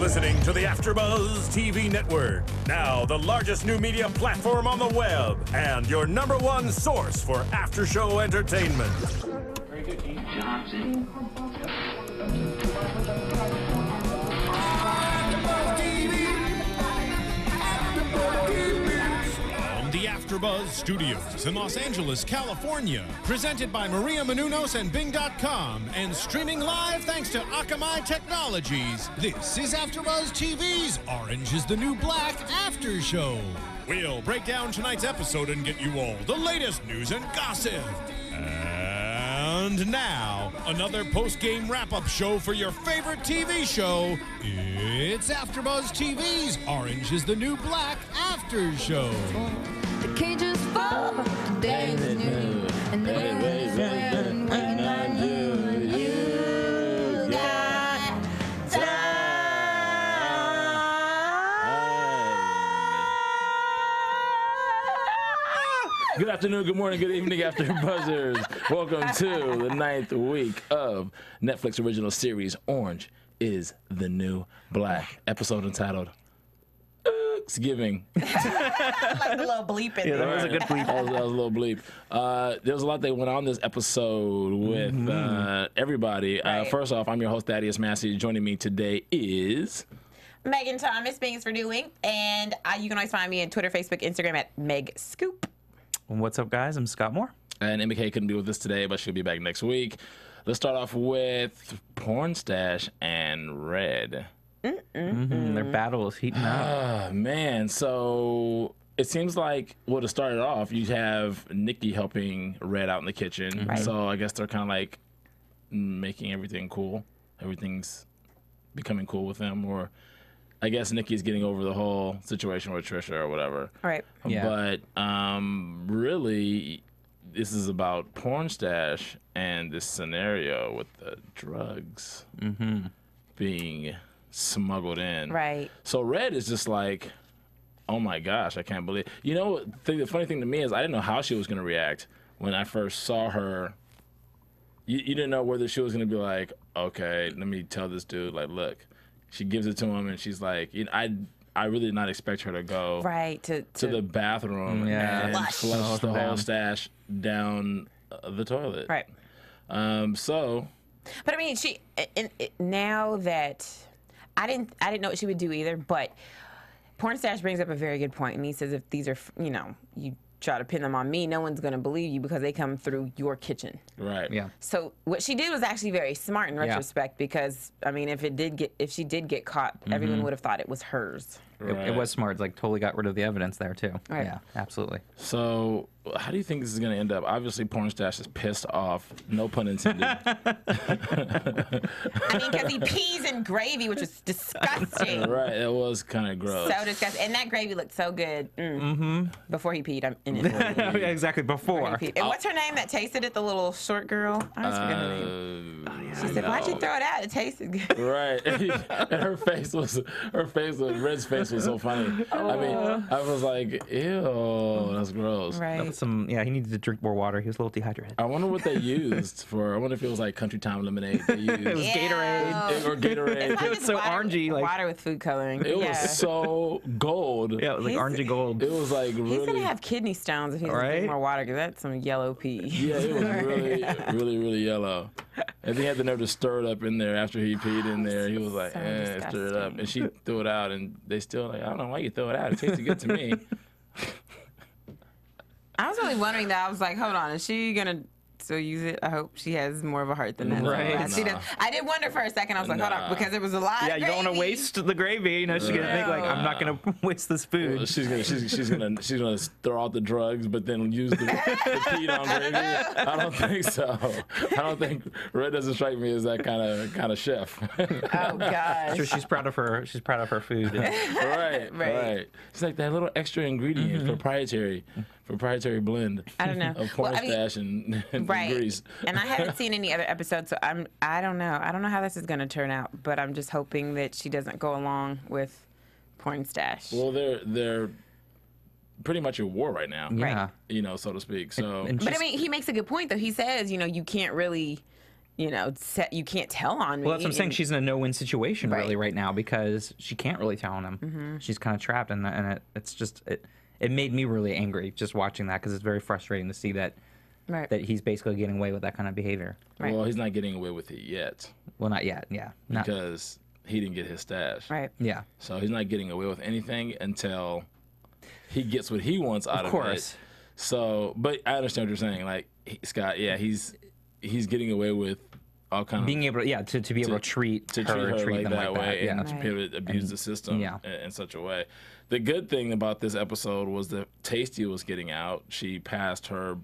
listening to the AfterBuzz TV network, now the largest new media platform on the web, and your #1 source for after-show entertainment. Very good, Keith Johnson. The AfterBuzz Studios in Los Angeles, California. Presented by Maria Menounos and Bing.com and streaming live thanks to Akamai Technologies. This is AfterBuzz TV's Orange is the New Black After Show. We'll break down tonight's episode and get you all the latest news and gossip. And now, another post-game wrap-up show for your favorite TV show. It's AfterBuzz TV's Orange is the New Black After Show. The cages fall, today is new, and then waiting on you. You got time. Good afternoon, good morning, good evening, After Buzzers. Welcome to the 9th week of Netflix original series, Orange is the New Black. Episode entitled Fucksgiving. Like the little bleep in there. That was a good bleep. That was a little bleep. There was a lot that went on this episode with everybody. Right. First off, I'm your host, Thaddeus Massey. Joining me today is... Megan Thomas, thanks for doing. And you can always find me on Twitter, Facebook, Instagram at Meg Scoop. What's up, guys? I'm Scott Moore. And MK couldn't be with us today, but she'll be back next week. Let's start off with Porn Stash and Red. Their battle is heating up. Man, so it seems like, well, to start it off, you have Nikki helping Red out in the kitchen. Right. So I guess they're kind of like making everything cool. Everything's becoming cool with them. Or I guess Nikki's getting over the whole situation with Trisha or whatever. All right. Yeah. But really, this is about Porn Stash and this scenario with the drugs being smuggled in. Right. So Red is just like, oh my gosh, I can't believe. You know, the funny thing to me is I didn't know how she was going to react when I first saw her. You didn't know whether she was going to be like, okay, let me tell this dude, like, look. She gives it to him, and she's like, you know, I really did not expect her to go Right. To the bathroom and flush the whole stash down the toilet. Right. So. But I mean, now that I didn't know what she would do either, but Porn Stash brings up a very good point, and he says if these are, you try to pin them on me, no one's going to believe you because they come through your kitchen. Right. Yeah. So what she did was actually very smart in retrospect because, I mean, if she did get caught, everyone would have thought it was hers. Right. It was smart. Like, totally got rid of the evidence there, too. Right. Yeah, absolutely. So, how do you think this is going to end up? Obviously, Porn Stash is pissed off. No pun intended. I mean, because he pees in gravy, which is disgusting. Right. It was kind of gross. So disgusting. And that gravy looked so good. Before he peed. In it. Yeah, exactly, before. And what's her name that tasted it? The little short girl? I always forget her name. She said, "Why'd you throw it out? It tasted good." Right. And Red's face was so funny. I mean, I was like, ew, that's gross. Right. He needed to drink more water. He was a little dehydrated. I wonder what they used for. I wonder if it was like Country Time lemonade they used. It was Gatorade. Or Gatorade. It was so orangey. Like, water with food coloring. It was so gold. yeah, it was like orangey gold. It was like really. He's gonna have kidney stones if he doesn't drink more water because that's some yellow pee. Yeah, it was really yellow. And he had the nerve to stir it up in there after he peed in there. He was like, So stir it up. And she threw it out, and they still like, I don't know why you throw it out. It tasted good to me. I was really wondering that. I was like, hold on, is she gonna still use it? I hope she has more of a heart than that. Right. She does. I did wonder for a second. I was like, hold on, because it was a lot. Yeah, of you don't want to gravy. waste the gravy. You know, she's gonna think like, I'm not gonna waste this food. She's gonna throw out the drugs, but then use the peed on gravy. I don't think so. I don't think Red doesn't strike me as that kind of chef. Oh gosh. Sure, she's proud of her. She's proud of her food. Right. It's like that little extra ingredient, proprietary blend. I don't know. Of Porn Stash and grease. And I haven't seen any other episodes, so I don't know. I don't know how this is going to turn out, but I'm just hoping that she doesn't go along with Porn Stash. Well, they're pretty much at war right now. Yeah. You know, so to speak. So, But I mean, he makes a good point though. He says, you can't really you can't tell on me. Well, that's what I'm saying. And- She's in a no-win situation Right. really right now because she can't really tell on him. Mm-hmm. She's kind of trapped, and it's just it made me really angry just watching that because it's very frustrating to see that Right. that he's basically getting away with that kind of behavior. Right. Well, he's not getting away with it yet Well, not yet. Yeah. Not, because he didn't get his stash. Right. yeah. So he's not getting away with anything until he gets what he wants out of, Of course. it. So, but I understand what you're saying. Like Scott, yeah, he's getting away with all kind Being of able to be able to treat to her, treat her like them that like way that. and Yeah. to be able to abuse the system yeah. in such a way. The good thing about this episode was that Tasty was getting out. She passed her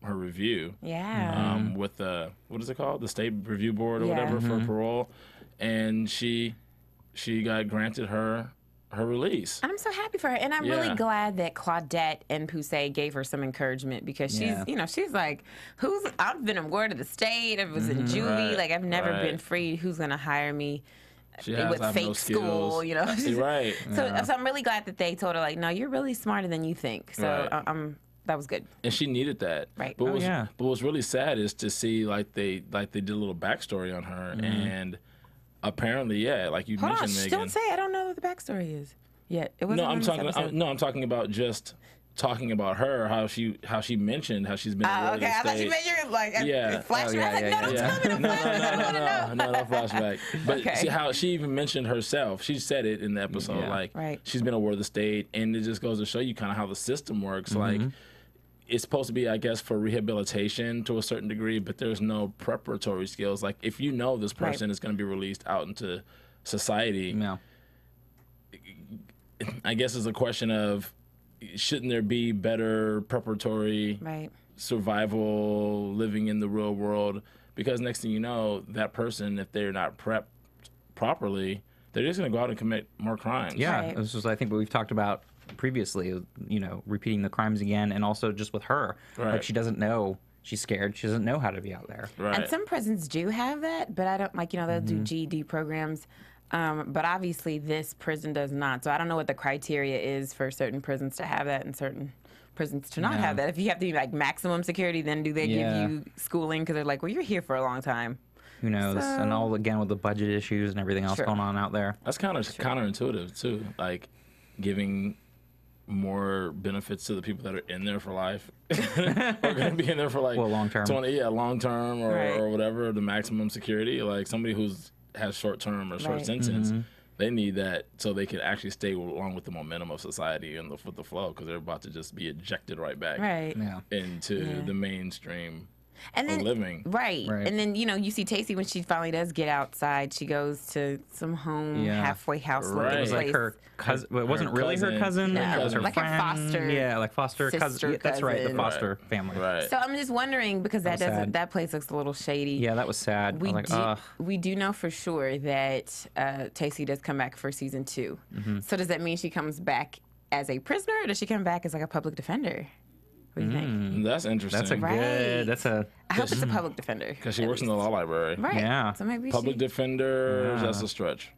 review. Yeah. With the what is it called, the state review board or Yeah. whatever for parole, and she got granted her release. I'm so happy for her, and I'm Yeah. really glad that Claudette and Poussey gave her some encouragement because she's, Yeah. she's like, I've been a ward of the state, I was in juvie, Right, like I've never right. been free. Who's gonna hire me She has with to have fake no school? skills. You're right. So I'm really glad that they told her like, no, you're really smarter than you think. So Right. that was good. And she needed that. Right. But Oh, but what's really sad is to see like they did a little backstory on her, and apparently, yeah, like you Hold on, mentioned, Megan. don't say I don't know what the backstory is yet. It wasn't No, on I'm this talking. episode. I'm talking about just talking about her, how she mentioned how she's been. Oh, okay. I thought you meant you were like Yeah. flashback. I was like, no, don't tell me the flashback. I don't want to know. no flashback. But Okay. see how she even mentioned herself. She said it in the episode, Yeah. like Right. she's been a ward of the state, and it just goes to show you kind of how the system works. Like it's supposed to be, I guess, for rehabilitation to a certain degree, but there's no preparatory skills. Like if you know this Right. person is going to be released out into society, Yeah. I guess it's a question of shouldn't there be better preparatory Right. survival living in the real world? Because next thing you know, that person, if they're not prepped properly, they're just going to go out and commit more crimes. Yeah, Right. this is I think what we've talked about previously. Repeating the crimes again, and also just with her, Right. like she doesn't know. She's scared. She doesn't know how to be out there. Right. And some prisons do have that, but I don't they'll do GED programs. But obviously this prison does not. So I don't know what the criteria is for certain prisons to have that and certain prisons to not have that. If you have to be like maximum security, then do they Yeah. give you schooling? Because they're like, well, you're here for a long time. Who knows? And all again with the budget issues and everything else Sure. going on out there. That's kind of counterintuitive too, like giving more benefits to the people that are in there for life or going to be in there for like Well, long term. 20, long term or, Right. or whatever, the maximum security. Like somebody has short term or short Right. sentence, they need that so they can actually stay along with the momentum of society and with the flow, because they're about to just be ejected right back Right. Yeah. into the mainstream And then, of living. Right. Right. And then, you see Tacey when she finally does get outside, she goes to some home Yeah. halfway house Right. looking It It was place. like her cousin. Well, it wasn't her really her cousin. cousin. No, It was her like her friend. foster Yeah, like foster cousin. sister Yeah, that's right, the cousin. foster family. Right. So I'm just wondering, because was sad. that place looks a little shady. Yeah, that was sad. I was like, ugh. We do know for sure that Tacey does come back for season 2. Mm-hmm. So does that mean she comes back as a prisoner, or does she come back as like a public defender? What do you think? That's interesting. That's a Right. good. That's a. I hope it's a public defender. Because she works in the law library. Right. Yeah. So maybe Public she... defender, that's a stretch.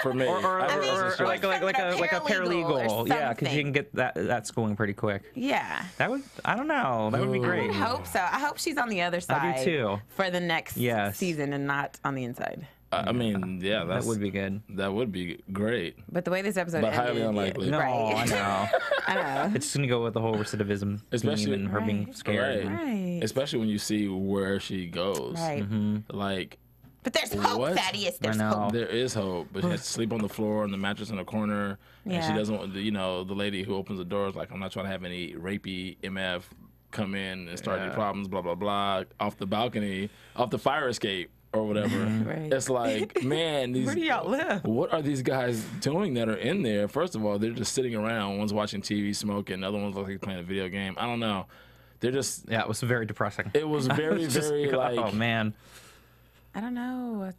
For me. Or I think mean, that's a stretch. like a paralegal or paralegal. Yeah, because you something. can get that schooling pretty quick. Yeah. That would. I don't know. That would be I great. would hope so. I hope she's on the other I side do too. for the next Yes. season and not on the inside. I mean, yeah, That would be good. That would be great. But the way this episode But ended, highly unlikely. No, Right. I know. I know. It's just gonna go with the whole recidivism Especially- theme and her being Right. scared. Right. Especially when you see where she goes. Right. Like, But there's hope, What? Thaddeus. There's know. hope. there is hope, but she has to sleep on the floor on the mattress in the corner. And she Yeah. doesn't want, the lady who opens the door is like, I'm not trying to have any rapey MF come in and start any problems, blah, blah, blah, off the balcony, off the fire escape or whatever. Right. It's like, man, these, Where do y'all live? what are these guys doing that are in there? First of all, they're just sitting around. One's watching TV, smoking. The other one's like playing a video game. I don't know. They're just, Yeah, it was very depressing. it was very, Just- very like, oh man. I don't know. I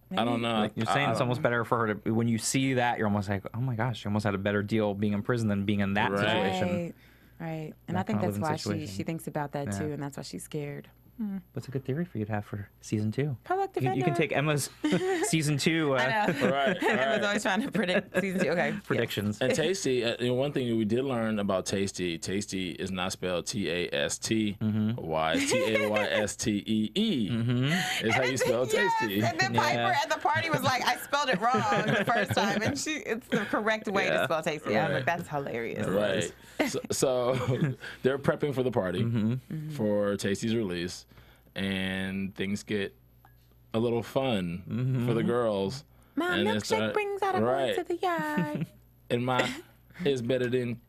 Maybe. don't know. Like you're saying, it's almost better for her to. When you see that, you're almost like, oh my gosh, she almost had a better deal being in prison than being in that Right. situation. Right. Right. And That I think kind that's of why living situation. she thinks about that Yeah. too, and that's why she's scared. What's a good theory for you to have for season 2? Public You can defender. take Emma's season 2 I know. Right. I was always trying to predict season 2. Okay. predictions. And Tasty, one thing that we did learn about Tasty is not spelled Tastee. Taystee. Is how you spell Tasty. Yes, and then Piper at the party was like, I spelled it wrong the first time, and it's the correct way to spell Tasty. I was like, that's hilarious. Right. So they're prepping for the party for Tasty's release, and things get a little fun for the girls. My And milkshake brings out a boy to the yard. And my is better than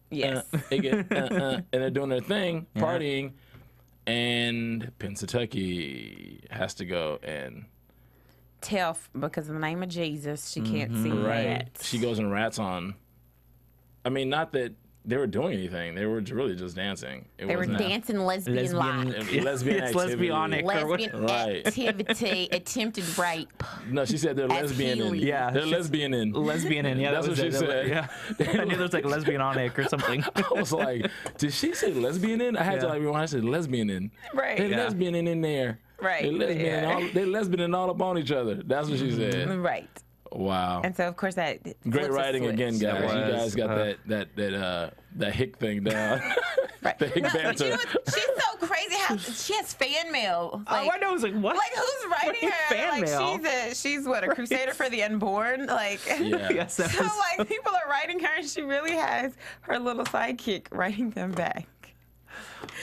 Yes. and they're doing their thing, partying, and Pennsatucky has to go and Because of the name of Jesus, she can't see right. rats. She goes and rats on. I mean, not that they were doing anything; they were really just dancing. They were dancing lesbian like. Lesbian It's activity. lesbianic. Lesbian Right. activity, attempted rape. No, she said they're As lesbian. Healy. Yeah, they're she's- lesbian in. Lesbian in, yeah, That's that was what she it. said. Yeah, I knew there was like lesbianic or something. I was like, did she say lesbian in? I had to like rewind. I said lesbian in. Right. They're Yeah. lesbian in there. Right. They're lesbian. Yeah. They're lesbian all up on each other. That's what she said. Right. Wow. And so, of course, that Great flips a writing switch. again, guys. That You guys was, got that hick thing down. Right. The hick No, but banter. you know what? She's so crazy how she has fan mail. Like, I know. I was like, what? like who's writing her? Fan mail? Like she's what, a crusader for the unborn? Like Yeah. Yes, that so was, like people are writing her and she really has her little sidekick writing them back.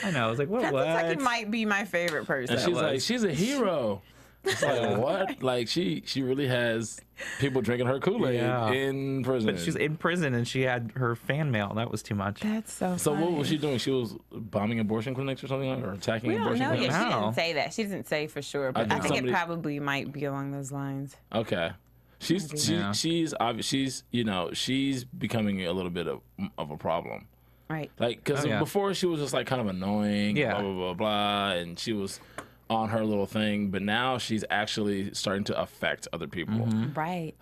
I know. I was like, what? Pennsatucky might be my favorite person. And she's like, she's a hero. It's like, what? Like, she really has people drinking her Kool-Aid Yeah. in prison. But she's in prison and she had her fan mail. That was too much. That's so So funny. what was she doing? She was bombing abortion clinics or something, or attacking We don't abortion know yet. clinics? She Wow. didn't say that. She didn't say for sure, but I think think it somebody- probably might be along those lines. Okay. She's Yeah. she's becoming a little bit of a problem. Right. Like, because Oh, yeah. before she was just like kind of annoying, Yeah. blah blah blah blah, and she was on her little thing. But now she's actually starting to affect other people. Right.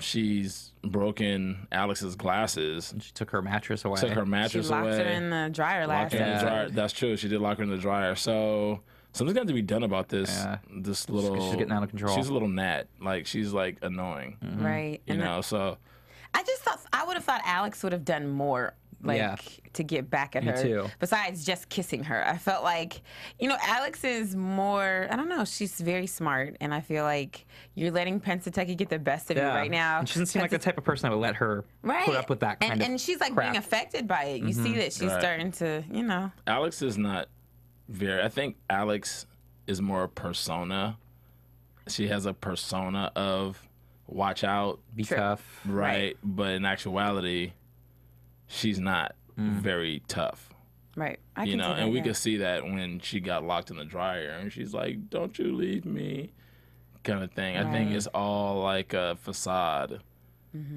She's broken Alex's glasses, She took her mattress away. took her She mattress locked away. her in the dryer last Locked her in the episode. dryer. That's true. She did lock her in the dryer. So something's got to be done about this. Yeah. This little. She's getting out of control. She's a little gnat. Like, she's like annoying. Right. You And know. So I just thought I would have thought Alex would have done more, like Yeah. to get back at Me her. too. Besides just kissing her, I felt like, Alex is more. I don't know. She's very smart, and I feel like you're letting Pennsatucky get the best of you right now. And she doesn't seem like the type of person that would let her right. put up with that kind of and she's like crap. being affected by it. You see that she's Right. starting to, Alex is not very. I think Alex is more a persona. She has a persona of watch out, be True. tough. right? But in actuality, she's not very tough. right. I You can know, see that, and we yeah. could see that when she got locked in the dryer and she's like, "Don't you leave me," kind of thing. I think it's all like a facade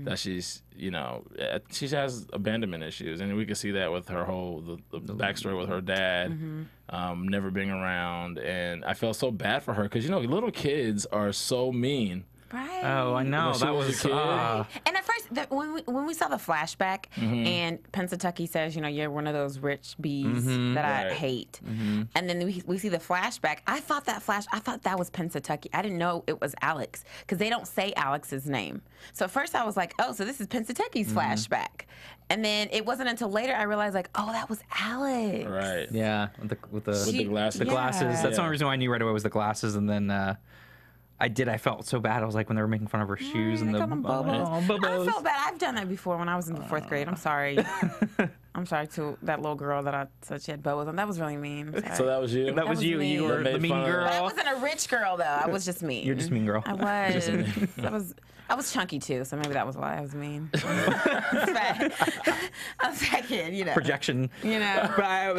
that she's, she has abandonment issues, and we could see that with her whole the backstory with her dad never being around, and I felt so bad for her because little kids are so mean. Right. Oh, I know. When she That was a was. kid. And at first, when we saw the flashback, and Pennsatucky says, you're one of those rich bees that I Right. hate, and then we see the flashback. I thought that was Pennsatucky. I didn't know it was Alex because they don't say Alex's name. So at first I was like, oh, so this is Pennsatucky's flashback, and then it wasn't until later I realized like, oh, that was Alex. Right. Yeah, with the With the glasses. the glasses. Yeah. That's the only reason why I knew right away was the glasses, and then I felt so bad. I was like when they were making fun of her shoes and They the call them I'm like, bobos. "Oh, I bobos." felt bad. I've done that before when I was in the fourth grade. I'm sorry. I'm sorry to that little girl that I said she had bobos on. That was really mean. I'm sorry. So that was you. That was was you. me. You were That the made mean fun of- girl. But I wasn't a rich girl though. I was just mean. You're just mean girl. I was. I was chunky too, so maybe that was why I was mean. I was fat kid, Projection. know. But I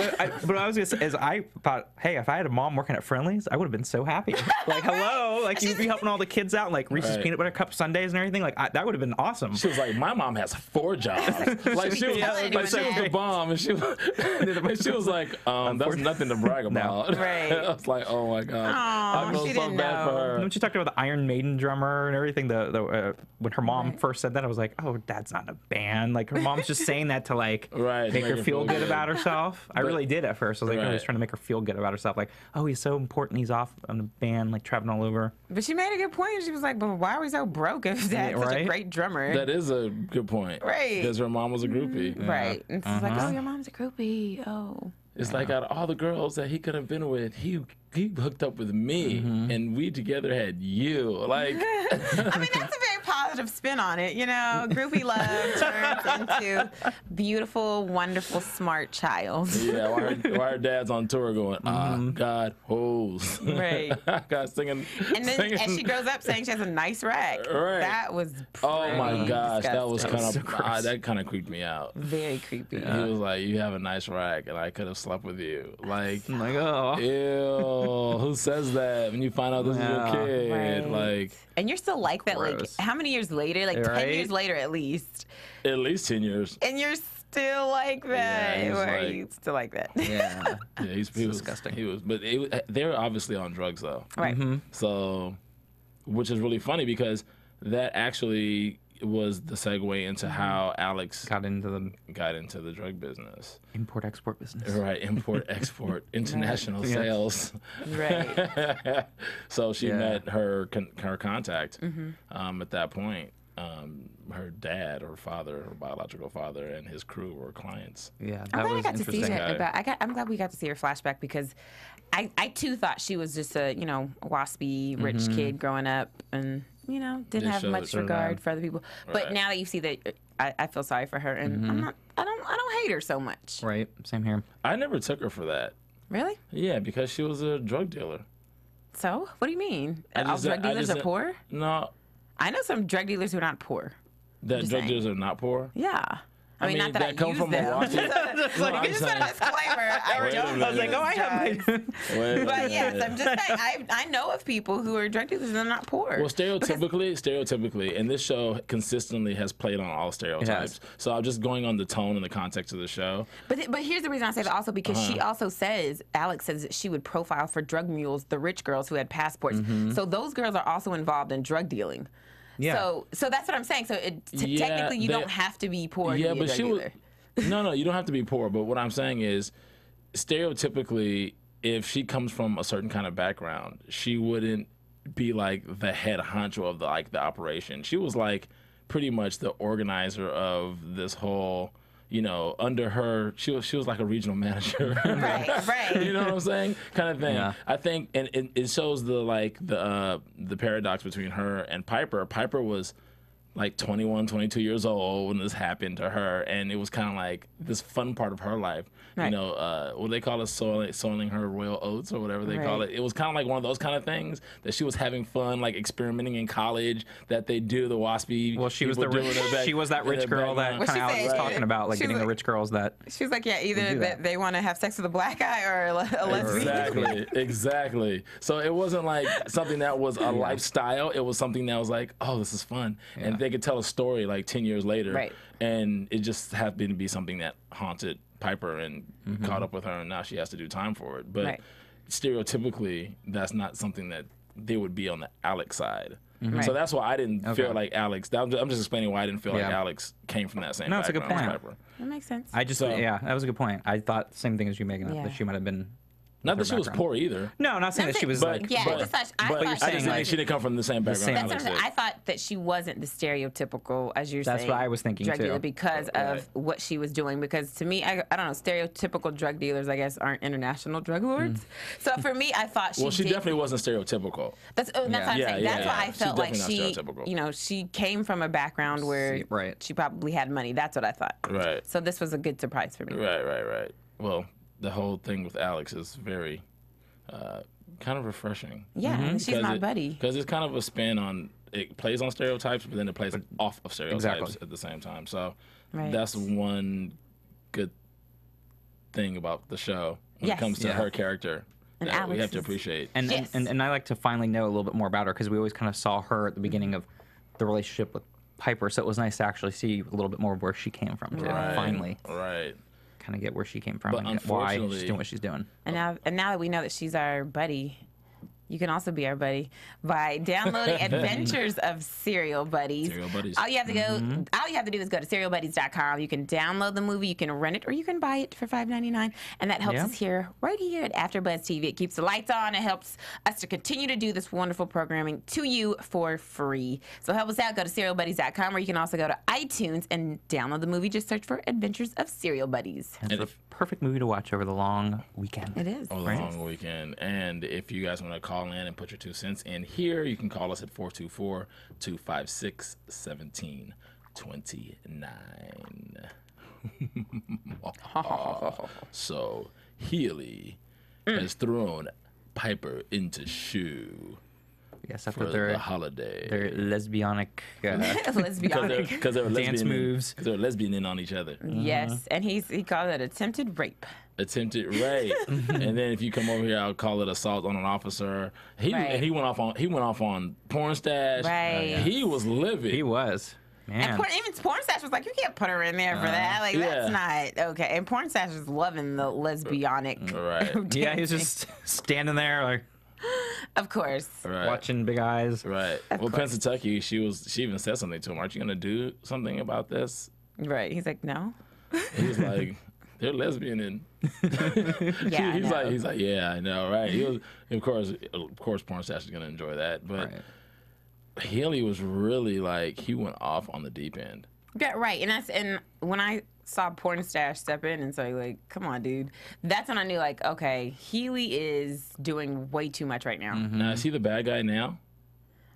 was gonna say is I thought, hey, if I had a mom working at Friendly's, I would have been so happy. Like, hello, like you'd be helping all the kids out, like Reese's Right. peanut butter cup sundaes and everything. Like that would have been awesome. She was like, my mom has 4 jobs. Like she was, Yeah, like, she was doing the bomb, and she was like, that's nothing to brag about. Right. I was like, oh my god, Aw, I feel she so didn't bad for know. her. When she talked about the Iron Maiden drummer and everything, when her mom first said that, I was like, oh, Dad's not in a band. Like her mom's just saying that to like make her feel good about herself. I really did at first. I was like, oh, he's trying to make her feel good about herself. Like, oh, he's so important. He's off on the band, like traveling all over. But she made a good point. She was like, but why are we so broke if Dad's such a great drummer? That is a good point. Right. Because her mom was a groupie. Right. And she's like, oh, your mom's a groupie. Oh. It's like out of all the girls that he could have been with, he hooked up with me, and we together had you. Like, I mean, that's a very positive spin on it. You know, groupie love turns into beautiful, wonderful, smart child. yeah, while her dad's on tour going, God, hoes. Right. God, singing. And then as she grows up saying she has a nice rack. Right. That was Oh my pretty gosh, that was disgusting. kind of, that kind of creeped me out. Very creepy. He was like, you have a nice rack, and I could have slept with you. Like, I'm like, oh. ew, who says that when you find out this is your kid? Right. Like, And you're still like that, like, Gross. how many years later? Like, 10 years later at least. at least 10 years. And you're still like that. Yeah, he's or are like- you still like that? Yeah. Yeah, he was disgusting. He was, but they were obviously on drugs though. Right. So, which is really funny because that actually was the segue into how Alex Got into the got into the drug business. import-export business. Right, import, export, international Yeah. sales. Right. So she Yeah. met her contact at that point. Her dad, her father, her biological father, and his crew were clients. Yeah, I'm that glad I was got to see interesting. her. I'm glad we got to see her flashback because I too thought she was just a waspy rich kid growing up and didn't They have showed much it. regard for other people. But Right. now that you see that, I feel sorry for her and I don't hate her so much. Right, same here. I never took her for that. Really? Yeah, because she was a drug dealer. So what do you mean? I All just- drug I dealers just- are poor? No, I know some drug dealers who are not poor. that Just drug saying. dealers are not poor. Yeah. I mean, mean, not that that I come use from them. Milwaukee. You can just put a disclaimer. I Wait a don't. minute. I was like, use oh, I have drugs. Wait a But yes, minute. I'm just saying. I know of people who are drug dealers and they're not poor. Well, stereotypically, and this show consistently has played on all stereotypes. So I'm just going on the tone and the context of the show. But here's the reason I say that also because she Uh-huh. also says, Alex says that she would profile for drug mules the rich girls who had passports. So those girls are also involved in drug dealing. Yeah. So that's what I'm saying. So Yeah, technically you they- don't have to be poor Yeah, to be a but drug she was. dealer. No, you don't have to be poor. But what I'm saying is, stereotypically, if she comes from a certain kind of background, she wouldn't be like the head honcho of the operation. She was like pretty much the organizer of this whole. Under her, she was like a regional manager. Right. You know what I'm saying? Kind of thing. Yeah. I think, and it shows the paradox between her and Piper. Piper was like 21, 22 years old when this happened to her, and it was kind of like this fun part of her life. Right. What they call it, soiling her royal oats or whatever they call Right. it. It was kind of like one of those kind of things that she was having fun, like experimenting in college. That they do the waspy. Well, she was people the do rich. in their back- She was that in rich their girl that background. Well, kind of she Alex was said- talking about, like she was getting the like- rich girls that. She's like, yeah, either do that. they want to have sex with a black guy or a lesbian. Exactly. So it wasn't like something that was a lifestyle. It was something that was like, oh, this is fun. And they could tell a story like 10 years later. Right. And it just happened to be something that haunted Piper and caught up with her, and now she has to do time for it. But Right. stereotypically, that's not something that they would be on the Alex side. Right. So that's why I didn't Okay. feel like Alex. I'm just explaining why I didn't feel like Yeah. Alex came from that same No, it's a good background as point. Piper. That makes sense. I just, So- yeah, that was a good point. I thought the same thing as you, Megan, Yeah. that she might have been. Not that her she was background. poor either. No, not saying that she was But, like. Yeah, but, I just thought- I but thought I she just was- think she didn't come from the same background. same- That's Alex what I'm saying. did. I thought that she wasn't the stereotypical, as you're saying. That's what I was thinking, drug too. dealer because Right. of what she was doing. Because to me, I don't know, stereotypical drug dealers, I guess, aren't international drug lords. So for me, I thought she. Well, she did, definitely wasn't stereotypical. That's what I'm Yeah, saying. That's yeah. why I She's felt like definitely she, not stereotypical. she came from a background where Right. she probably had money. That's what I thought. Right. So this was a good surprise for me. Right. Well, the whole thing with Alex is very kind of refreshing. Yeah, and she's my buddy. Because it's kind of a spin on, it plays on stereotypes, but then it plays off of stereotypes Exactly. at the same time. So Right. that's one good thing about the show when Yes. it comes to Yeah. her character And that we Alex have to is- appreciate. And, Yes. and I like to finally know a little bit more about her because we always kind of saw her at the beginning of the relationship with Piper. So it was nice to actually see a little bit more of where she came from, too, Right. finally. Right. kind of get where she came from But and get why unfortunately- she's doing what she's doing. And now that we know that she's our buddy, you can also be our buddy by downloading Adventures of Serial Buddies. Serial Buddies. All you have to all you have to do is go to serialbuddies.com. You can download the movie, you can rent it, or you can buy it for $5.99, and that helps us here, right here at AfterBuzz TV. It keeps the lights on. It helps us to continue to do this wonderful programming to you for free. So help us out. Go to serialbuddies.com, or you can also go to iTunes and download the movie. Just search for Adventures of Serial Buddies. It's a perfect movie to watch over the long weekend. It is. Over the long weekend. And if you guys want to call in and put your 2 cents in here, you can call us at 424-256-1729. So Healy has thrown Piper into shoe Yes, for after the holiday. their lesbianic Lesbian. Because they were dance lesbian moves. Because they were lesbian in on each other. Yes, and he called it attempted rape. Attempted rape, and then if you come over here, I'll call it assault on an officer. And he went off on porn stash. Right. He was livid. He was. Man. And even Porn Stash was like, you can't put her in there for that. Like, that's not okay. And Porn Stash was loving the lesbianic. Right. Yeah, he was just standing there like Of course. Right. watching Big Eyes. Right. Well, Pennsylvania, she even said something to him. Aren't you gonna do something about this? Right. He's like, no. He was like, they're lesbian and Yeah. he's like, yeah, I know, right? He was, of course, porn stash is gonna enjoy that, but Healy was really like, he went off on the deep end. Yeah, right. And when I saw Porn Stash step in and say, like, come on, dude, that's when I knew, like, okay, Healy is doing way too much right now. Now, is he the bad guy now?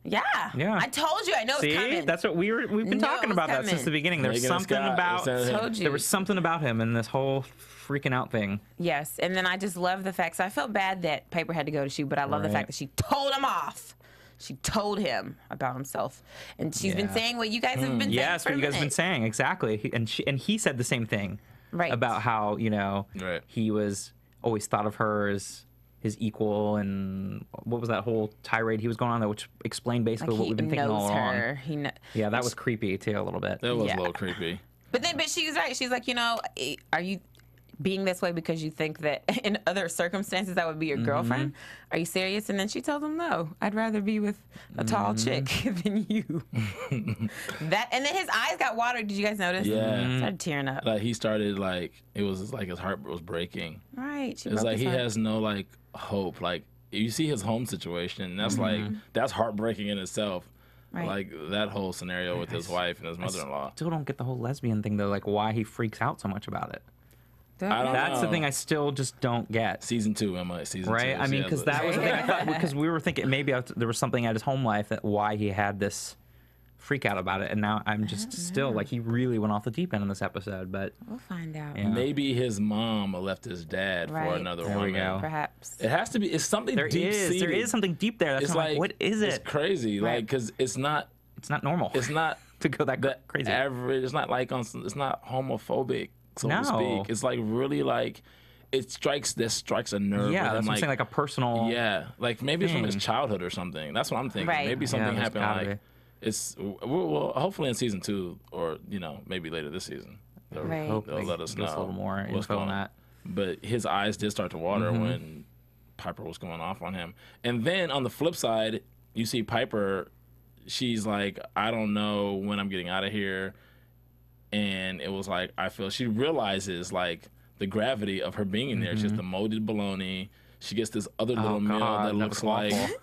Yeah. Yeah. I told you. I know it's See, coming. that's what we've been No, talking it was about that coming. since the beginning. There's Megan and something Scott, about Told you. there was something about him in this whole freaking out thing. Yes, and then I just love the fact. So I felt bad that Piper had to go to shoot, but I love the fact that she told him off. She told him about himself, and she's been saying what you guys have been saying. Yes, for what you guys have been minutes. saying exactly. And he said the same thing, Right. About how Right. he was always thought of her as his equal, and what was that whole tirade he was going on there, which explained basically Like what he we've been thinking knows all along. her. Yeah, that was creepy too a little bit. That was Yeah. a little creepy. But she was right. She's like, are you being this way because you think that in other circumstances that would be your girlfriend? Are you serious? And then she tells him, no, I'd rather be with a tall chick than you. And then his eyes got watered. Did you guys notice? Yeah. Started tearing up. Like he started it was like his heart was breaking. Right. She It's broke like his he heart. has no hope. Like you see his home situation, and that's that's heartbreaking in itself. Right. Like that whole scenario with his wife and his mother-in-law. Still don't get the whole lesbian thing though, like why he freaks out so much about it. I don't That's the know. thing I still just don't get. Season 2, Emma. Season 2. Right? I mean, because that was the thing I thought, because we were thinking maybe there was something at his home life that why he had this freak out about it, and now I'm just still like he really went off the deep end in this episode. But We'll find out. Yeah. maybe his mom left his dad for Right. another There we woman. go. Perhaps. It has to be. It's something there deep-seated. is something deep there. That's It's kinda like what is It's it? crazy. Right. Like because it's not. It's not normal. It's not to go that the crazy. average. It's not like it's not homophobic, so No. to speak. It's like really like it strikes a nerve. Yeah, with that's him, what I'm saying. Like a personal. yeah, like maybe it's from his thing. childhood or something. That's what I'm thinking. Right. Maybe something there's happened gotta like be. it's well hopefully in season 2 or maybe later this season. They'll, Right. Hope they'll they let us give know a little more what's info going on that. But his eyes did start to water when Piper was going off on him. And then on the flip side, you see Piper. She's like, I don't know when I'm getting out of here. And it was like, I feel she realizes like the gravity of her being in there. She has the molded bologna. She gets this other little meal God, that that looks was like awful.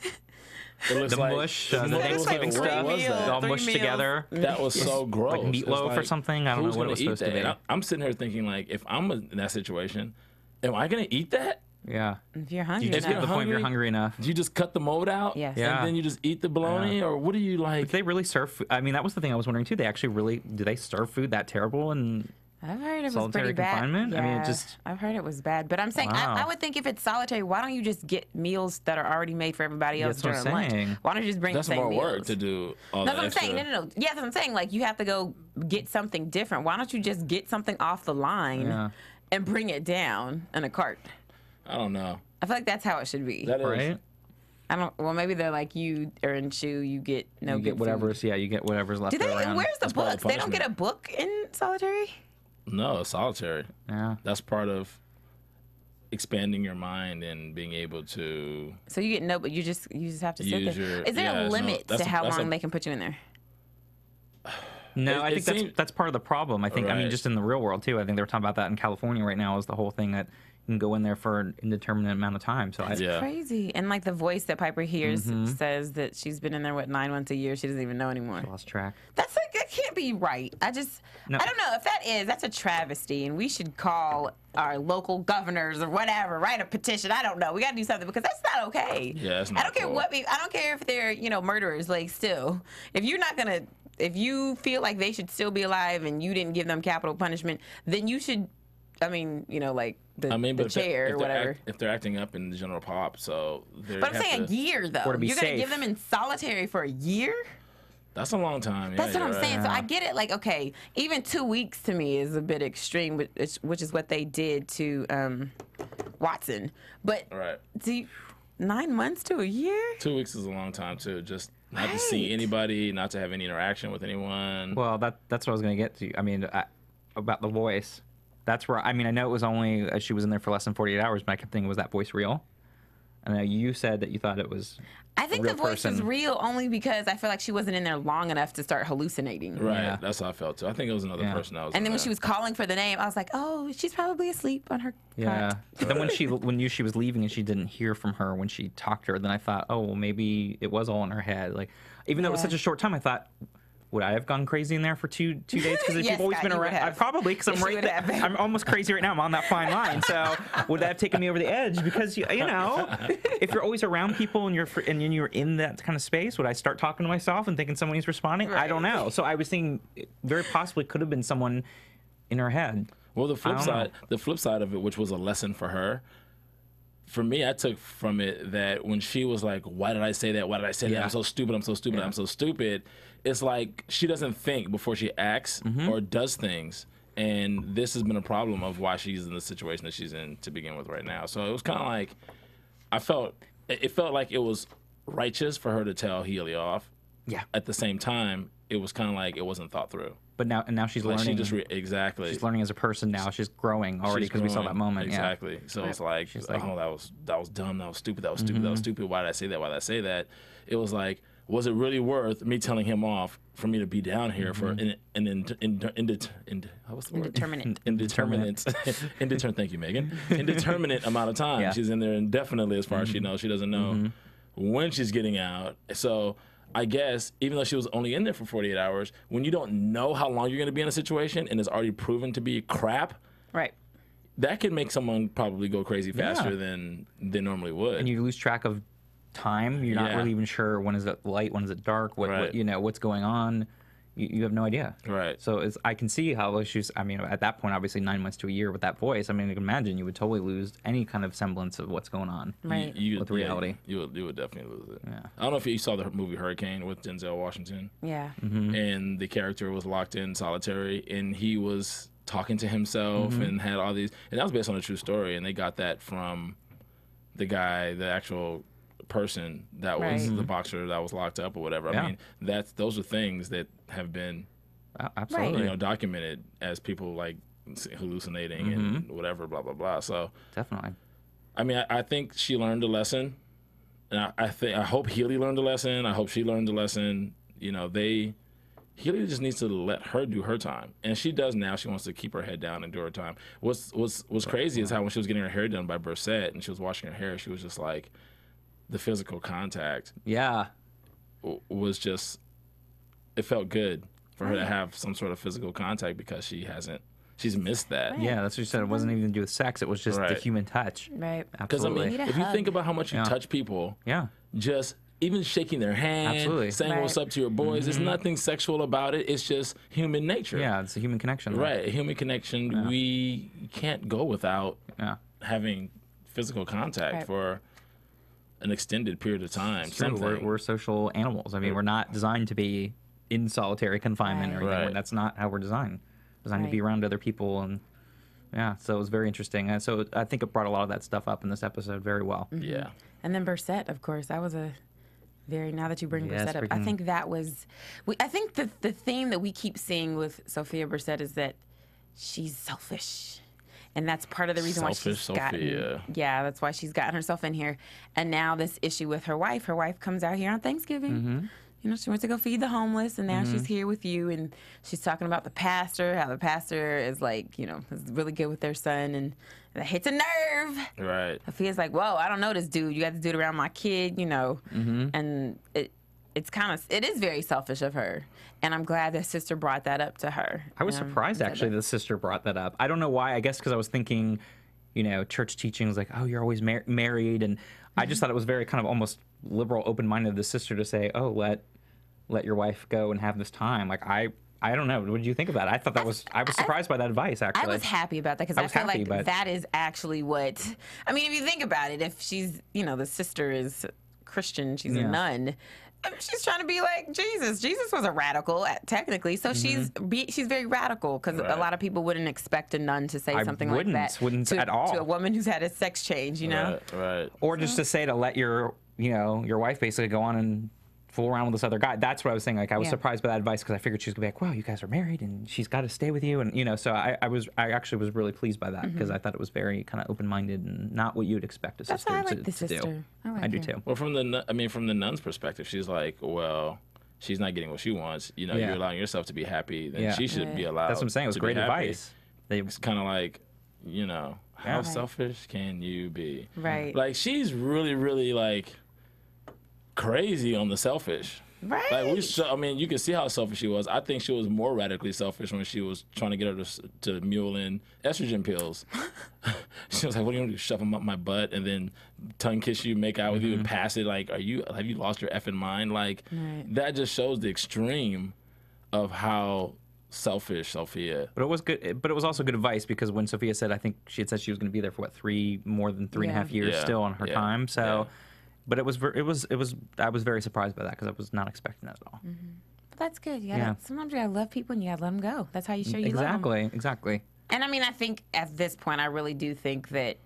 it looks The like mush, the mush. Thanksgiving What stuff, was that? all 3 mushed meals. together. That was so gross. Like It's meatloaf or something? I don't know who's what it gonna was eat supposed to that? be. And I'm sitting here thinking like, if I'm in that situation, am I gonna eat that? Yeah. If you're hungry, You just If get you're to the point where you're hungry- hungry enough. Do you just cut the mold out? Yes. Yeah. And then you just eat the bologna, or what do you like? Do they really serve food? I mean, that was the thing I was wondering too. They actually really do they serve food that terrible? And I've heard it was Solitary pretty bad. confinement? I mean, it Yeah, just- I've heard it was bad. But I'm saying, Wow. I would think if it's solitary, why don't you just get meals that are already made for everybody else That's what during I'm lunch? saying. Why don't you just bring That's the same more meals? work to do all That's that what I'm extra. saying. No. Yeah, that's what I'm saying. Like, you have to go get something different. Why don't you just get something off the line Yeah. and bring it down in a cart? I don't know. I feel like that's how it should be. That is right? I don't. Well, maybe they're like you are in shoe. You get no You get good whatever's food. you get whatever's left Do they? around. Where's the That's part of books? the They don't get a punishment. book in solitary. No, solitary. Yeah. That's part of expanding your mind and being able to. So you get no, but you just have to sit there. Is there a limit to how long they can put you in there? No, I think that's part of the problem. I think, I mean, just in the real world, too. I think they were talking about that in California right now is the whole thing that you can go in there for an indeterminate amount of time. So That's crazy. And, like, the voice that Piper hears says that she's been in there, 9 months a year? She doesn't even know anymore. She lost track. That can't be right. I don't know. If that's a travesty, and we should call our local governors or whatever, write a petition. I don't know. We got to do something because that's not okay. Yeah, that's not I don't care I don't care if they're, murderers. Like, still, if you're not going to, if you feel like they should still be alive and you didn't give them capital punishment, then you should, like the chair or whatever. If they're acting up in the general pop, so but I'm saying a year, though. You're going to give them in solitary for a year? That's a long time. Yeah, that's what I'm saying. So I get it. Like, okay, even 2 weeks to me is a bit extreme, which is what they did to Watson. But 9 months to a year? 2 weeks is a long time, too. Just not to see anybody, not to have any interaction with anyone. Well, that's what I was going to get to. I mean, about the voice. That's where, I know it was only, she was in there for less than 48 hours, but I kept thinking, was that voice real? And you said that you thought it was I think the voice was real only because I feel like she wasn't in there long enough to start hallucinating. Right, that's how I felt, too. I think it was another person that was And then when she was calling for the name, I was like, oh, she's probably asleep on her cot. But then when she was leaving and she didn't hear from her when she talked to her, then I thought, oh, well, maybe it was all in her head. Like, even though it was such a short time, I thought, would I have gone crazy in there for two days? Because if you've always been around, I probably, because I'm right there. I'm almost crazy right now. I'm on that fine line. So would that have taken me over the edge? Because if you're always around people and you're in that kind of space, would I start talking to myself and thinking someone's responding? Right. I don't know. So I was thinking, very possibly could have been someone in her head. Well, the flip side of it, which was a lesson for her. For me, I took from it that when she was like, why did I say that? Why did I say that? I'm so stupid. I'm so stupid. I'm so stupid. It's like she doesn't think before she acts or does things. And this has been a problem of why she's in the situation that she's in to begin with right now. So it was kind of like, it felt like it was righteous for her to tell Healy off. Yeah. At the same time, it was kind of like it wasn't thought through. But now she's learning. Exactly. She's learning as a person now. She's growing already because we saw that moment. Exactly. Yeah. So it's like, oh, that was dumb. That was stupid. That was stupid. That was stupid. Why did I say that? Why did I say that? It was like, was it really worth me telling him off for me to be down here for an indeterminate. Thank you, Megan. Indeterminate amount of time. Yeah. She's in there indefinitely, as far as she knows. She doesn't know when she's getting out. So I guess even though she was only in there for 48 hours, when you don't know how long you're going to be in a situation and it's already proven to be crap, right? That could make someone probably go crazy faster than they normally would. And you lose track of time. You're not really even sure when is it light, when is it dark, what what's going on. You have no idea. Right. So I can see how she's, at that point, obviously 9 months to a year with that voice, I can imagine you would totally lose any kind of semblance of what's going on with reality. You would definitely lose it. Yeah. I don't know if you saw the movie Hurricane with Denzel Washington. Yeah. And the character was locked in solitary, and he was talking to himself and had all these, and that was based on a true story, and they got that from the guy, the actual person that was the boxer that was locked up or whatever. I mean, those are things that have been absolutely documented as people like hallucinating and whatever, blah blah blah. So definitely, I think she learned a lesson, and I hope Healy learned a lesson. I hope she learned a lesson. Healy just needs to let her do her time, and she does now. She wants to keep her head down and do her time. What's crazy is how when she was getting her hair done by Burset and she was washing her hair, she was just like, the physical contact was just, it felt good for her to have some sort of physical contact because she's missed that. Yeah, that's what you said. It wasn't even to do with sex. It was just the human touch. Right. Because if you think about how much you touch people, just even shaking their hand, saying what's up to your boys, there's nothing sexual about it. It's just human nature. Yeah, it's a human connection. Right, a human connection. Yeah. We can't go without having physical contact for an extended period of time. It's true. We're social animals. We're not designed to be in solitary confinement or anything. That's not how we're designed. Designed to be around other people, and so it was very interesting. And so I think it brought a lot of that stuff up in this episode very well. Yeah. And then Burset, of course, that was now that you bring Burset up, I think that was, I think the theme that we keep seeing with Sophia Burset is that she's selfish. And that's part of the reason why Selfish she's gotten, that's why she's gotten herself in here. And now this issue with her wife comes out here on Thanksgiving. You know, she went to go feed the homeless, and now she's here with you, and she's talking about the pastor, how the pastor is like, you know, is really good with their son, and that hits a nerve. Right. Sophia's like, whoa, I don't know this dude. You got this dude around my kid, you know. And it is very selfish of her. And I'm glad that sister brought that up to her. I was surprised, actually, the sister brought that up. I don't know why. I guess because I was thinking, you know, church teachings like, oh, you're always married. And I just thought it was very kind of almost liberal, open-minded of the sister to say, oh, let your wife go and have this time. Like, I don't know. What did you think of that? I thought I was surprised by that advice, actually. I was happy about that because I feel like that is actually what, I mean, if you think about it, if she's, you know, the sister is Christian, she's a nun, she's trying to be like Jesus. Jesus was a radical, technically, so she's very radical because a lot of people wouldn't expect a nun to say something like that. Wouldn't at all. To a woman who's had a sex change, you know? Right. Or just to say to let your wife basically go on and fool around with this other guy. That's what I was saying. Like, I was surprised by that advice because I figured she was gonna be like, "Wow, you guys are married, and she's got to stay with you." And you know, so I actually was really pleased by that because I thought it was very kind of open-minded and not what you would expect a sister to do. I do too. Well, from the nun's perspective, she's like, well, she's not getting what she wants. You know, you're allowing yourself to be happy, then she should be allowed. That's what I'm saying. It was great advice. It's kind of like, you know, how selfish can you be? Right. Like, she's really, really like crazy on the selfish. Right. Like, I mean, you can see how selfish she was. I think she was more radically selfish when she was trying to get her to mule in estrogen pills. She was like, "What do you want to do? Shove them up my butt and then tongue kiss you, make out with you, and pass it? Like, have you lost your effing mind?" Like, that just shows the extreme of how selfish Sophia. But it was good. But it was also good advice because when Sophia said, I think she had said she was going to be there for more than 3.5 years still on her time. So. But it was I was very surprised by that because I was not expecting that at all. But that's good. Sometimes you gotta love people and you gotta let them go. That's how you show you love them. Exactly. And I mean, I think at this point, I really do think that,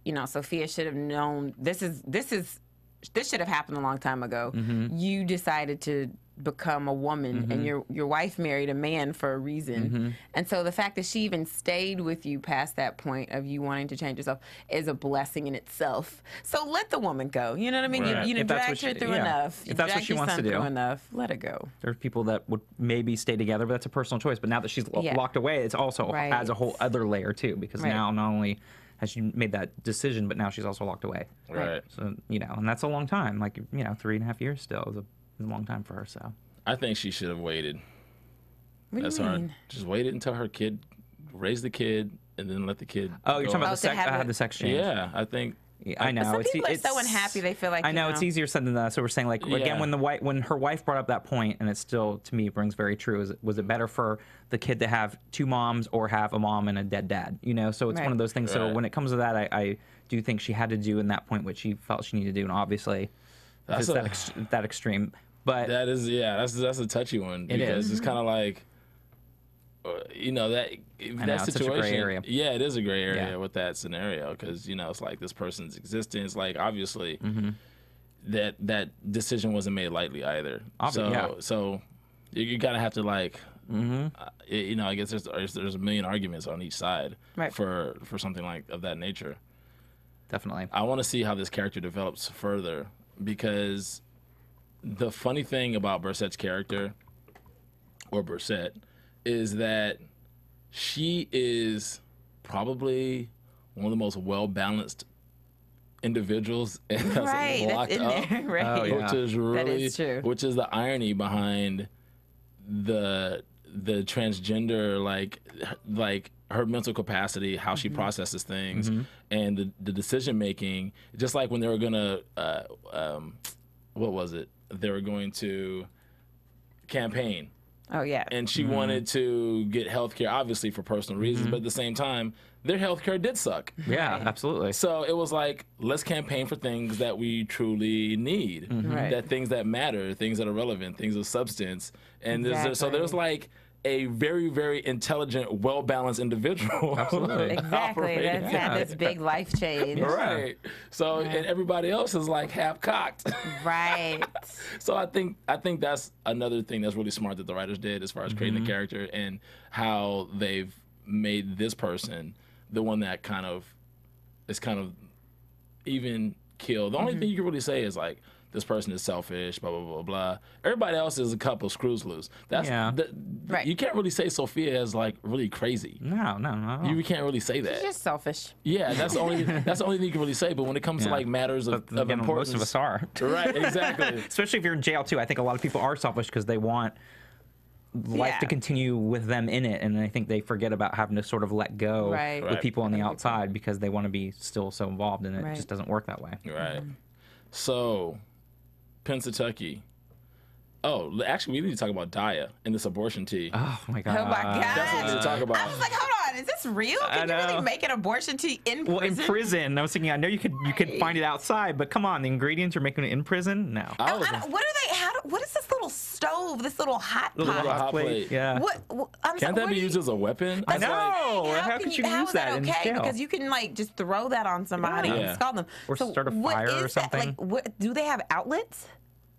you know, Sophia should have known this should have happened a long time ago. You decided to become a woman and your wife married a man for a reason. And so the fact that she even stayed with you past that point of you wanting to change yourself is a blessing in itself. So let the woman go. You know what I mean? Right. You dragged her through enough. If that's what she wants to do. Enough, let her go. There are people that would maybe stay together, but that's a personal choice. But now that she's locked away, it's also adds a whole other layer too, because now not only has she made that decision, but now she's also locked away. Right. So, you know, and that's a long time. Like, you know, 3.5 years still is a long time for her. So I think she should have waited. What do you mean? Just waited until her kid, raised the kid, and then let the kid. Oh, you're talking about the sex change. Yeah, I think. I know. Some people are so unhappy they feel like. I know it's easier said than that. So we're saying, like, again, when her wife brought up that point, and it's still, to me, rings very true. Was it better for the kid to have two moms or have a mom and a dead dad? You know, so it's one of those things. So when it comes to that, I do think she had to do in that point what she felt she needed to do, and obviously, that's that extreme. But that is, that's a touchy one because it's kind of like, you know, that situation. It's such a gray area. Yeah, it is a gray area with that scenario because, you know, it's like this person's existence. Like, obviously, that decision wasn't made lightly either. So you gotta have to like, you know, I guess there's a million arguments on each side for something like of that nature. Definitely. I want to see how this character develops further because the funny thing about Burset's character, or Burset, is that she is probably one of the most well-balanced individuals locked up, which is really, that is true. Which is the irony behind the transgender, like her mental capacity, how she processes things, and the decision making. Just like when they were gonna, what was it? They were going to campaign. Oh, yeah. And she wanted to get health care, obviously for personal reasons, but at the same time, their health care did suck. Yeah, absolutely. So it was like, let's campaign for things that we truly need, that things that matter, things that are relevant, things of substance. And so there's like a very, very intelligent, well-balanced individual. Absolutely. Exactly. That's had this big life change. Right. So and everybody else is like half cocked. Right. So I think that's another thing that's really smart that the writers did as far as creating the character and how they've made this person the one that kind of even killed. The only thing you can really say is like, this person is selfish, blah, blah, blah, blah. Everybody else is a couple screws loose. Right. You can't really say Sophia is like really crazy. No. You can't really say that. She's just selfish. Yeah, that's the only thing you can really say. But when it comes to like matters of importance, most of us are. Right, exactly. Especially if you're in jail too. I think a lot of people are selfish because they want life to continue with them in it, and I think they forget about having to sort of let go with people on the outside because they want to be still so involved, and it just doesn't work that way. Right. So, Pennsatucky. Oh, actually, we need to talk about Daya and this abortion tea. Oh my god. Oh my god. That's what we need to talk about. I was like, hold on, is this real? Can you really make an abortion tea in prison? Well, in prison, I was thinking, I know you could find it outside, but come on, the ingredients are making it in prison? No. What is this little stove? This little hot pot? Little hot plate. Yeah. Can't that be used as a weapon? I know. How could you use that in jail? Because you can like just throw that on somebody and scald them. Or start a fire or something. Like, do they have outlets?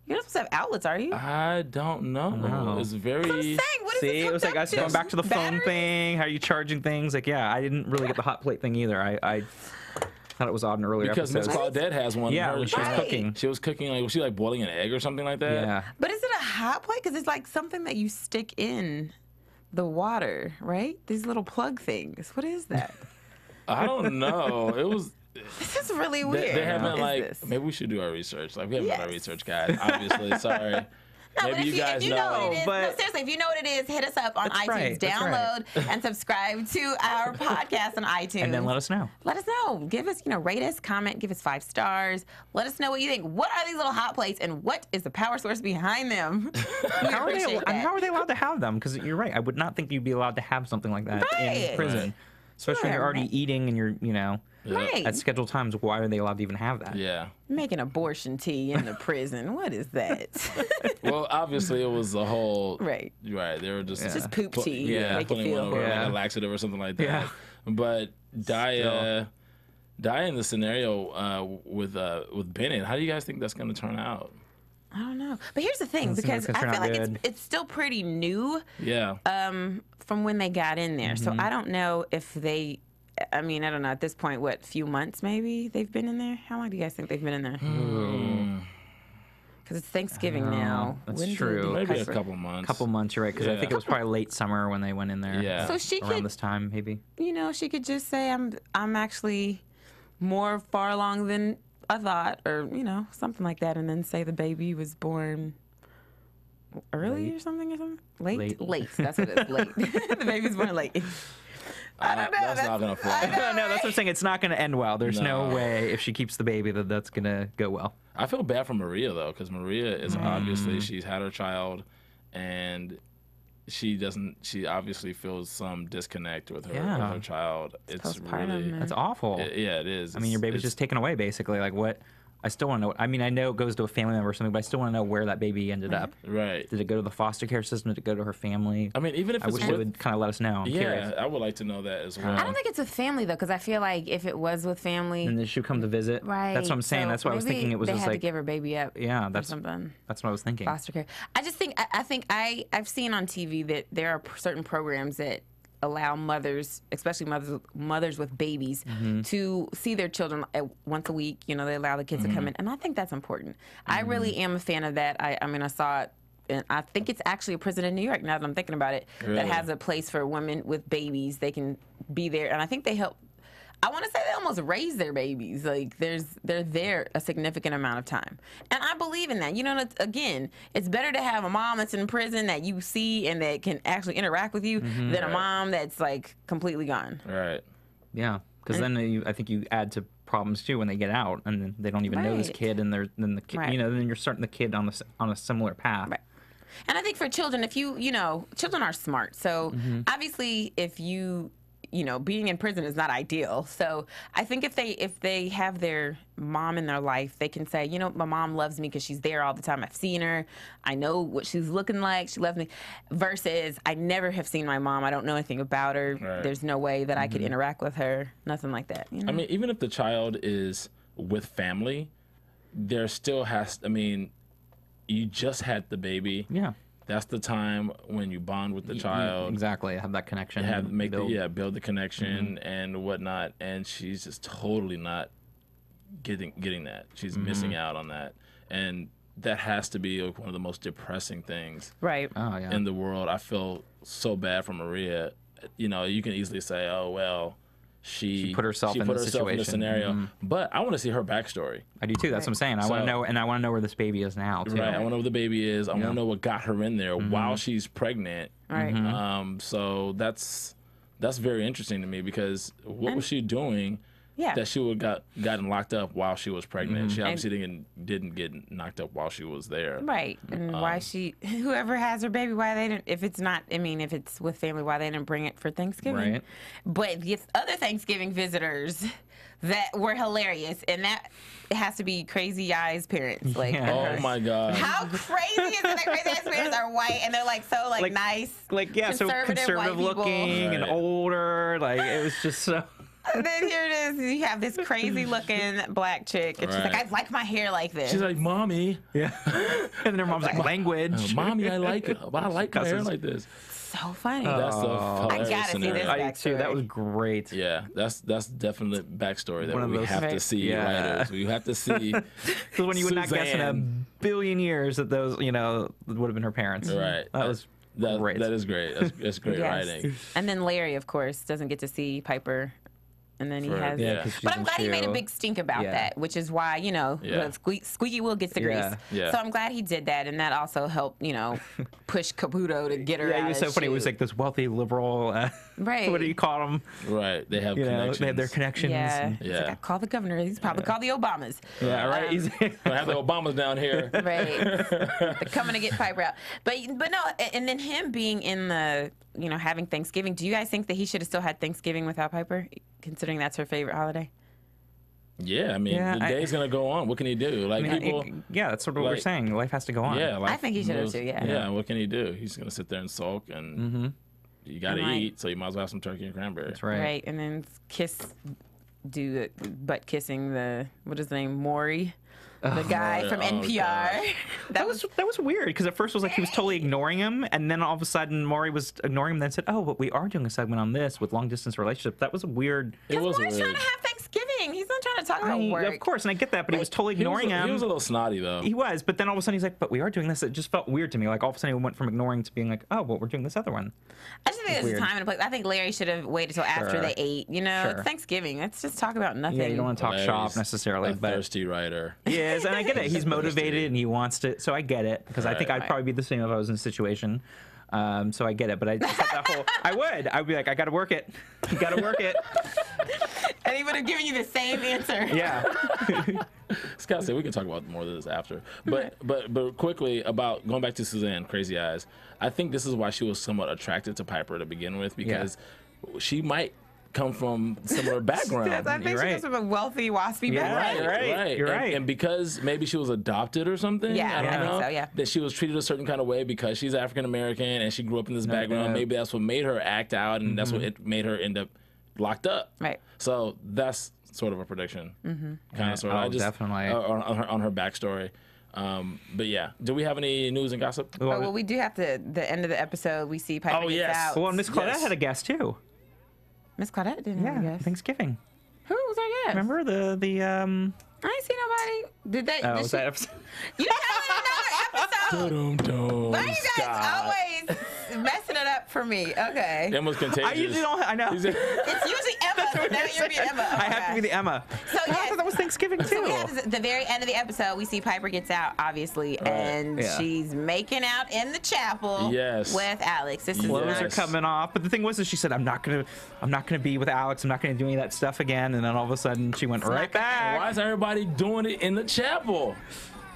You're not supposed to have outlets, are you? I don't know. No. It's very. I'm saying, what is See, this it was like us going back to the phone batteries? thing. How are you charging things? Like, yeah, I didn't really get the hot plate thing either. I thought it was odd in earlier Because Miss episodes. Claudette has one. Yeah, when she was cooking. She was cooking, like, was she like boiling an egg or something like that? Yeah. But is it a hot plate? Because it's like something that you stick in the water, right? These little plug things. What is that? I don't know. It was. This is really weird. They haven't What is like. this? Maybe we should do our research. Like we haven't done our research, guys. Obviously, sorry. No, but Maybe you guys if you know what it is, but- no, seriously, if you know what it is, hit us up on That's iTunes. right, that's right. Download and subscribe to our podcast on iTunes. And then let us know. Let us know. Give us, rate us, comment, give us 5 stars. Let us know what you think. What are these little hot plates, and what is the power source behind them? How are they allowed to have them? Because you're right. I would not think you'd be allowed to have something like that in prison. Right. Especially when you're already eating and you're, Right. at scheduled times. Why are they allowed to even have that? Yeah. Making abortion tea in the prison. What is that? Well, obviously it was a whole. Right. Right. They were just. It's just poop tea. Yeah. Make you Putting feel one over good. like a laxative or something like that. Yeah. But Daya in the scenario with Bennett, how do you guys think that's going to turn out? I don't know. But here's the thing, Doesn't because seem like I it's feel like good. it's still pretty new Yeah. from when they got in there. So I don't know if they, I don't know, at this point, what, few months maybe they've been in there? How long do you guys think they've been in there? Because it's Thanksgiving now. That's When did true. they Maybe a cut for- couple months. Couple months, you're right. Because I think it was probably late summer when they went in there. Yeah. So she around could, this time, maybe. she could just say, I'm actually more far along than I thought, or, something like that, and then say the baby was born early or something. Late. That's what it is. Late. The baby's born late. I don't know. That's not going to fly. No, that's what I'm saying. It's not going to end well. There's no way if she keeps the baby that's going to go well. I feel bad for Maria though, because Maria is obviously she's had her child, and she obviously feels some disconnect with her child. It's postpartum, really man. That's awful. it is. I mean, your baby's just taken away, basically. Like, what? I still want to know. I mean, I know it goes to a family member or something, but I still want to know where that baby ended up. right. Did it go to the foster care system? Did it go to her family? I mean, even if I it's wish they would kind of let us know. I'm curious. I would like to know that as well. I don't think it's with family though, because I feel like if it was with family, And then she'd come to visit. right? That's what I'm saying. so That's what I was maybe thinking. It was they just had like, to give her baby up. yeah, or that's something. that's what I was thinking. Foster care. I just think I've seen on TV that there are certain programs that allow mothers, especially mothers with babies, to see their children once a week. They allow the kids to come in, and I think that's important. I really am a fan of that. I mean, I saw it, and I think it's actually a prison in New York. Now that I'm thinking about it, that has a place for women with babies. They can be there, and I think they help. I want to say they almost raise their babies. Like they're there a significant amount of time, and I believe in that. Again, it's better to have a mom that's in prison that you see and that can actually interact with you than a mom that's like completely gone. Right. Yeah, because then I think you add to problems too when they get out, and then they don't even know this Right. kid, and then the kid, Right. then you're starting the kid on a similar path. Right. And I think for children, if children are smart. So obviously, if being in prison is not ideal. So I think if they have their mom in their life, they can say, my mom loves me because she's there all the time. I've seen her. I know what she's looking like. She loves me. Versus, I never have seen my mom. I don't know anything about her. Right. There's no way that I could interact with her. Nothing like that. I mean, even if the child is with family, there still has. I mean, you just had the baby. Yeah. that's the time when you bond with the child. Exactly, have that connection. Build the connection and whatnot. And she's just totally not getting that. She's missing out on that, and that has to be one of the most depressing things in the world. I feel so bad for Maria. You know, you can easily say, "Oh well, she put herself in the scenario," but I want to see her backstory. I do too. That's what I'm saying. I want to know, and I want to know where this baby is now too. Right. I want to know where the baby is. I want to know what got her in there while she's pregnant. Right. So that's very interesting to me because what was she doing? Yeah. That she would gotten locked up while she was pregnant. She obviously didn't get knocked up while she was there. Right. And why whoever has her baby, why they didn't, if it's with family, why they didn't bring it for Thanksgiving. Right. But the other Thanksgiving visitors that were hilarious, and that it has to be Crazy Eyes' parents. Like, oh my God. How crazy is it that Crazy Eyes' parents are white and they're like so nice, so conservative looking and older. Like it was just so. And then here it is. You have this crazy looking black chick, and she's like, "I like my hair like this." She's like, "Mommy." Yeah. And then her mom's like, "Language." Mommy, I like my hair like this. So funny. That's a hilarious I gotta see this backstory. That was great. Yeah, that's definitely backstory that we have to see. Writers, we have to see. Because when you would not guess in a billion years that those, would have been her parents. Right. That was great. That is great. That's great writing. And then Larry, of course, doesn't get to see Piper. And then he has, but I'm glad he made a big stink about that, which is why, the squeaky wheel gets the grease. So I'm glad he did that, and that also helped, push Caputo to get her out. Yeah, it was so funny. It was like this wealthy liberal, right? What do you call them? Right, they have connections. They have their connections. Yeah, like, I call the governor. He's probably called the Obamas. Yeah, right. I have the Obamas down here. Right, they're coming to get Piper out. But no, and then him being in the, having Thanksgiving. Do you guys think that he should have still had Thanksgiving without Piper, considering that's her favorite holiday? Yeah, I mean, the day's gonna go on. What can he do? Like that's sort of what we're saying. Life has to go on. Yeah, I think he should have too. Yeah. Yeah, what can he do? He's gonna sit there and sulk, and you gotta eat, so you might as well have some turkey and cranberry. That's right. Right, and then butt kissing what is his name, Maury. The guy from NPR. That was weird because at first it was like he was totally ignoring him, and then all of a sudden Maury was ignoring him. And then said, "Oh, but we are doing a segment on this with long distance relationships." That was weird. Because Maury's trying to have Thanksgiving. He's not trying to talk about work. Of course, and I get that, but he was totally ignoring him. He was a little snotty though. He was, but then all of a sudden he's like, "But we are doing this." It just felt weird to me. Like all of a sudden he went from ignoring to being like, "Oh, well, we're doing this other one." I just think there's a time and a place. I think Larry should have waited till after they ate. It's Thanksgiving. Let's just talk about nothing. Yeah, you don't want to talk shop necessarily. But thirsty writer. He is, and I get it. He's motivated and he wants to, so I get it, because I think I'd probably be the same if I was in a situation. So I get it, but I just had that whole. I'd be like, I gotta work it. You gotta work it. And he would have given you the same answer. Yeah. Scott said we can talk about more of this after, but quickly about going back to Suzanne, Crazy Eyes. I think this is why she was somewhat attracted to Piper to begin with, because she might come from similar background. I think she comes from a wealthy, waspy background. Right. You're right. And because maybe she was adopted or something. Yeah, I think so. Yeah. That she was treated a certain kind of way because she's African American and she grew up in this background. Maybe that's what made her act out, and that's what it made her end up locked up. Right. So that's sort of a prediction. Kind of sort of. Definitely. On her backstory. But yeah, do we have any news and gossip? Well, we do have the end of the episode. We see Piper gets out. Well, Miss Claudette had a guest too. Miss Claudette didn't have a guest. Thanksgiving. Who was our guest? Remember the I ain't see nobody. Did they? Oh, was that episode? You tell me another episode. Why are you guys always messing it up for me? Okay. Emma's contagious. I usually don't. I know. It's usually Emma. So now you're being Emma. Oh, I have to be the Emma. So I thought that was Thanksgiving too. So we have the very end of the episode. We see Piper gets out, obviously, and she's making out in the chapel. With Alex. This Clothes are coming off, but the thing was that she said, "I'm not gonna be with Alex. I'm not gonna do any of that stuff again." And then all of a sudden, she went right back. Why is everybody doing it in the chapel?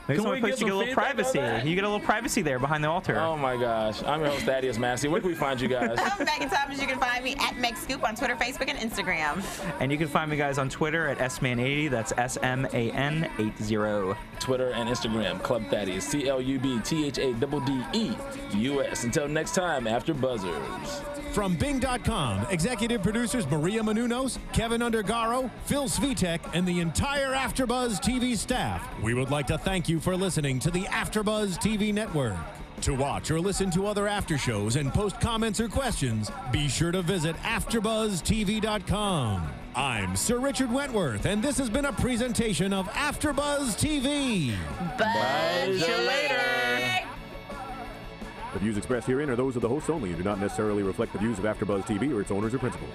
Maybe someone place you get a little privacy. You get a little privacy there behind the altar. Oh my gosh. I'm your host, Thaddeus Massey. Where can we find you guys? I'm Megan Thomas. You can find me at Meg Scoop on Twitter, Facebook, and Instagram. And you can find me guys on Twitter at SMAN80. That's SMAN80. Twitter and Instagram, Club Thaddeus. CLUBTHADDEUS. Until next time, After Buzzers. From Bing.com, executive producers Maria Menounos, Kevin Undergaro, Phil Svitek, and the entire AfterBuzz TV staff, we would like to thank you for listening to the AfterBuzz TV network. To watch or listen to other after shows and post comments or questions, be sure to visit AfterBuzzTV.com. I'm Sir Richard Wentworth, and this has been a presentation of AfterBuzz TV. Buzz you later. The views expressed herein are those of the hosts only and do not necessarily reflect the views of AfterBuzz TV or its owners or principals.